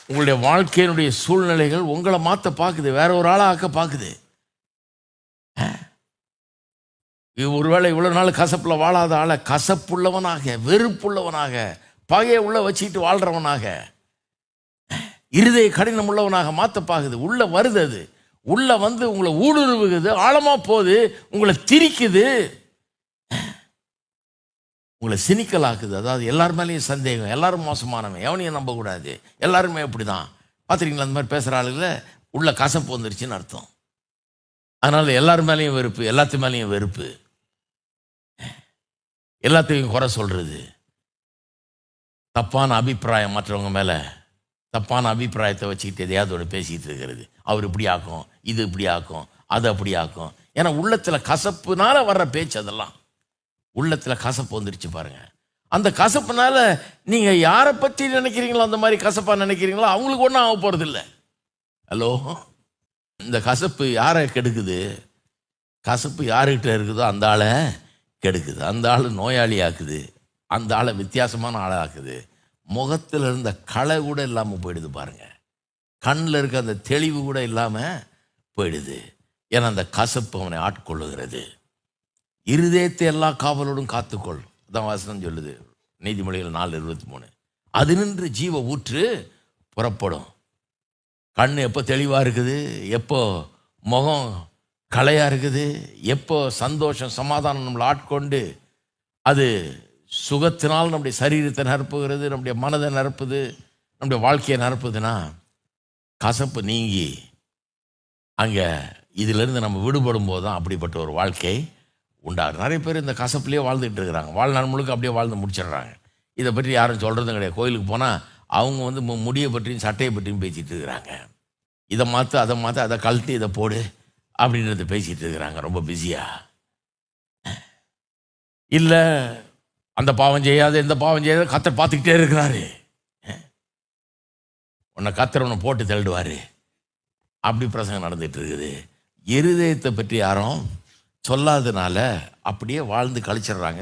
உங்களுடைய வாழ்க்கையினுடைய சூழ்நிலைகள் உங்களை மாற்ற பார்க்குது, வேற ஒரு ஆளாக ஆக்க பார்க்குது. ஒருவேளை இவ்வளோ நாள் கசப்பில் வாழாத ஆளை கசப்புள்ளவனாக, வெறுப்புள்ளவனாக, பகையை உள்ள வச்சுக்கிட்டு வாழ்கிறவனாக, இருதய கடினம் உள்ளவனாக மாற்ற பார்க்குது. உள்ள வருது, அது உள்ள வந்து உங்களை ஊடுருவுகுது, ஆழமாக போகுது, உங்களை திரிக்குது, உங்களை சினிக்கலாக்குது. அதாவது எல்லார் மேலேயும் சந்தேகம், எல்லாரும் மோசமானவன், எவனையும் நம்பக்கூடாது, எல்லாருமே இப்படி தான். பார்த்துருக்கீங்களா? அந்த மாதிரி பேசுகிற ஆளுகளை உள்ள கசப்பு வந்துருச்சுன்னு அர்த்தம். அதனால் எல்லார் மேலேயும் வெறுப்பு, எல்லாத்து மேலேயும் வெறுப்பு, எல்லாத்தையும் குறை சொல்கிறது, தப்பான அபிப்பிராயம், மற்றவங்க மேலே தப்பான அபிப்பிராயத்தை வச்சுக்கிட்டு எதையாவது ஒன்று பேசிக்கிட்டு இருக்கிறது. அவர் இப்படி ஆக்கும், இது இப்படி ஆக்கும், அது அப்படி ஆக்கும். ஏன்னா உள்ளத்தில் கசப்புனால வர்ற பேச்சு, அதெல்லாம் உள்ளத்தில் கசப்பு வந்துருச்சு பாருங்க. அந்த கசப்புனால நீங்கள் யாரை பற்றி நினைக்கிறீங்களோ, அந்த மாதிரி கசப்பாக நினைக்கிறீங்களோ, அவங்களுக்கு ஒன்றும் ஆக போகிறது இல்லை. ஹலோ, இந்த கசப்பு யாரை கெடுக்குது? கசப்பு யாருக்கிட்ட இருக்குதோ அந்த ஆளை கெடுக்குது, அந்த ஆள் நோயாளி ஆக்குது, அந்த ஆளை வித்தியாசமான ஆளாக்குது. முகத்தில் இருந்த களை கூட இல்லாமல் போயிடுது பாருங்க, கண்ணில் இருக்க அந்த தெளிவு கூட இல்லாமல் போயிடுது. ஏன்னா அந்த கசப்பு அவனை ஆட்கொள்ளுகிறது. இருதயத்தை எல்லா காவலோடும் காத்துக்கொள், அதான் வசனம் சொல்லுது, நீதிமொழிகள் 4:23. அது நின்று ஜீவ ஊற்று புறப்படும். கண் எப்போ தெளிவாக இருக்குது, எப்போ முகம் கலையாக இருக்குது, எப்போ சந்தோஷம் சமாதானம் நம்மளை ஆட்கொண்டு அது சுகத்தினால் நம்முடைய சரீரத்தை நிரப்புகிறது, நம்முடைய மனதை நிரப்புது, நம்முடைய வாழ்க்கையை நிரப்புதுன்னா கசப்பு நீங்கி அங்கே இதிலிருந்து நம்ம விடுபடும் போது தான் அப்படிப்பட்ட ஒரு வாழ்க்கை உண்டாகும். நிறைய பேர் இந்த கசப்புலேயே வாழ்ந்துகிட்டு இருக்கிறாங்க, வாழ்நாள் முழுக்க அப்படியே வாழ்ந்து முடிச்சிடுறாங்க. இதை பற்றி யாரும் சொல்கிறதும் கிடையாது. கோயிலுக்கு போனால் அவங்க வந்து முடியை பற்றியும் சட்டையை பற்றியும் பேசிகிட்டு இருக்கிறாங்க. இதை மாற்று, அதை மாற்று, அதை கழட்டி இதை போடு அப்படின்றத பேசிகிட்டு இருக்கிறாங்க ரொம்ப பிஸியாக. இல்லை அந்த பாவம் செய்யாத, இந்த பாவம் செய்யாத, கத்தர் பார்த்துக்கிட்டே இருக்கிறாரு, உன்னை கத்தர் உன்னை போட்டு தள்ளிடுவார், அப்படி பிரசங்கம் நடந்துகிட்டு இருக்குது. இருதயத்தை பற்றி யாரும் சொல்லாதனால அப்படியே வாழ்ந்து கழிச்சிடுறாங்க.